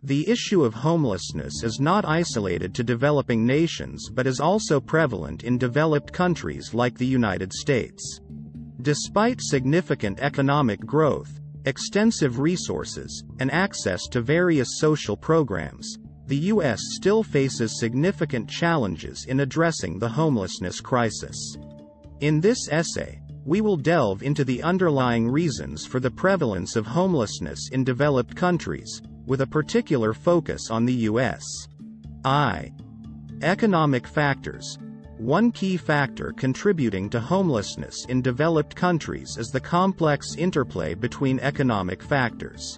The issue of homelessness is not isolated to developing nations but is also prevalent in developed countries like the United States. Despite significant economic growth, extensive resources, and access to various social programs, the U.S. still faces significant challenges in addressing the homelessness crisis. In this essay, we will delve into the underlying reasons for the prevalence of homelessness in developed countries, with a particular focus on the U.S. Economic factors. One key factor contributing to homelessness in developed countries is the complex interplay between economic factors.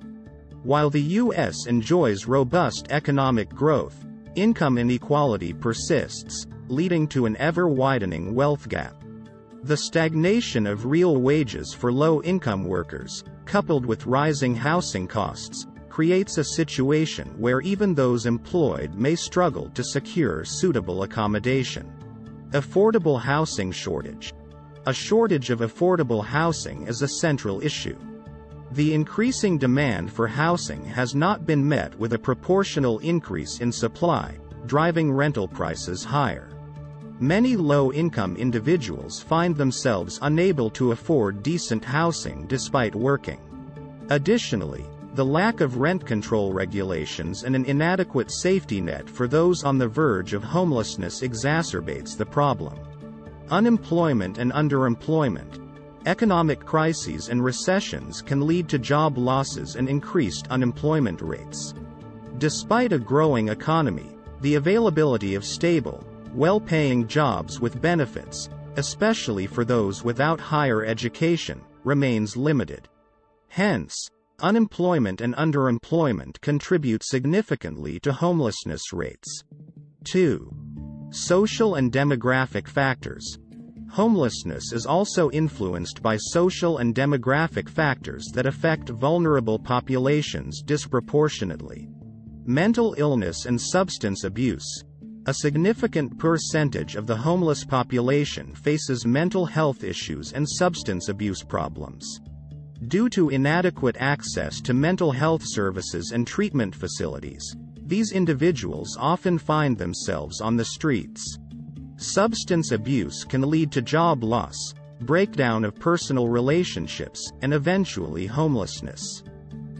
While the U.S. enjoys robust economic growth, income inequality persists, leading to an ever-widening wealth gap. The stagnation of real wages for low-income workers, coupled with rising housing costs, creates a situation where even those employed may struggle to secure suitable accommodation. Affordable housing shortage. A shortage of affordable housing is a central issue. The increasing demand for housing has not been met with a proportional increase in supply, driving rental prices higher. Many low-income individuals find themselves unable to afford decent housing despite working. Additionally, the lack of rent control regulations and an inadequate safety net for those on the verge of homelessness exacerbates the problem. Unemployment and underemployment. Economic crises and recessions can lead to job losses and increased unemployment rates. Despite a growing economy, the availability of stable, well-paying jobs with benefits, especially for those without higher education, remains limited. Hence, unemployment and underemployment contribute significantly to homelessness rates. 2. Social and demographic factors. Homelessness is also influenced by social and demographic factors that affect vulnerable populations disproportionately. Mental illness and substance abuse. A significant percentage of the homeless population faces mental health issues and substance abuse problems. Due to inadequate access to mental health services and treatment facilities, these individuals often find themselves on the streets. Substance abuse can lead to job loss, breakdown of personal relationships, and eventually homelessness.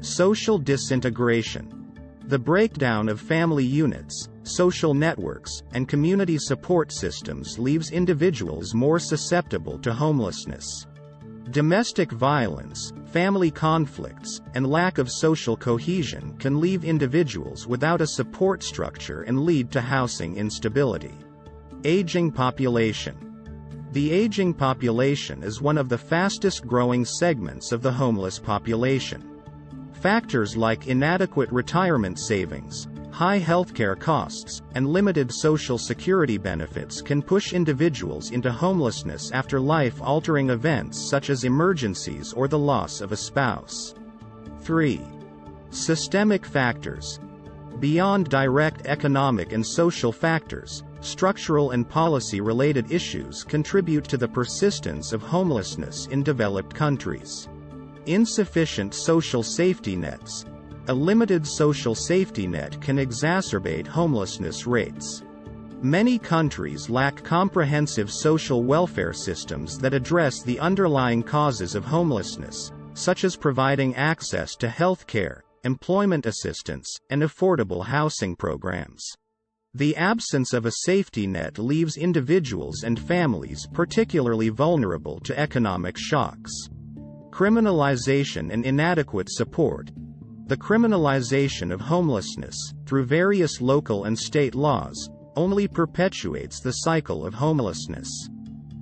Social disintegration. The breakdown of family units, social networks, and community support systems leaves individuals more susceptible to homelessness. Domestic violence, family conflicts, and lack of social cohesion can leave individuals without a support structure and lead to housing instability. Aging population. The aging population is one of the fastest-growing segments of the homeless population. Factors like inadequate retirement savings, high healthcare costs, and limited social security benefits can push individuals into homelessness after life-altering events such as emergencies or the loss of a spouse. 3. Systemic factors. Beyond direct economic and social factors, structural and policy-related issues contribute to the persistence of homelessness in developed countries. Insufficient social safety nets. A limited social safety net can exacerbate homelessness rates. Many countries lack comprehensive social welfare systems that address the underlying causes of homelessness, such as providing access to health care, employment assistance, and affordable housing programs. The absence of a safety net leaves individuals and families particularly vulnerable to economic shocks. Criminalization and inadequate support. The criminalization of homelessness, through various local and state laws, only perpetuates the cycle of homelessness.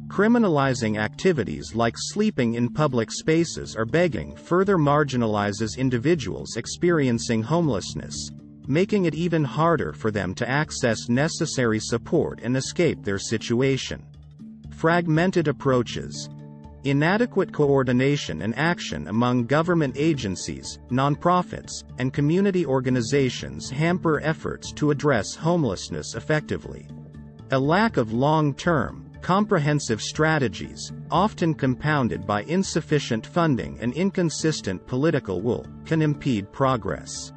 Criminalizing activities like sleeping in public spaces or begging further marginalizes individuals experiencing homelessness, making it even harder for them to access necessary support and escape their situation. Fragmented approaches. Inadequate coordination and action among government agencies, nonprofits, and community organizations hamper efforts to address homelessness effectively. A lack of long-term, comprehensive strategies, often compounded by insufficient funding and inconsistent political will, can impede progress.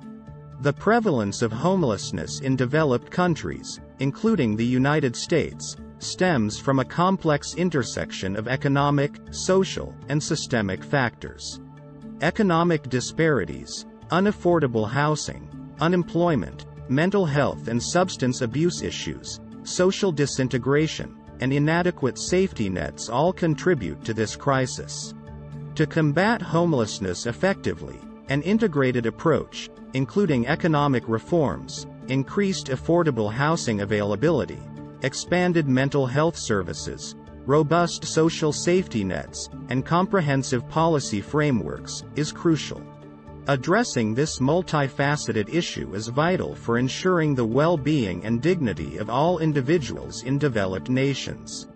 The prevalence of homelessness in developed countries, including the United States, stems from a complex intersection of economic, social, and systemic factors. Economic disparities, unaffordable housing, unemployment, mental health and substance abuse issues, social disintegration, and inadequate safety nets all contribute to this crisis. To combat homelessness effectively, an integrated approach, including economic reforms, increased affordable housing availability, expanded mental health services, robust social safety nets, and comprehensive policy frameworks, is crucial. Addressing this multifaceted issue is vital for ensuring the well-being and dignity of all individuals in developed nations.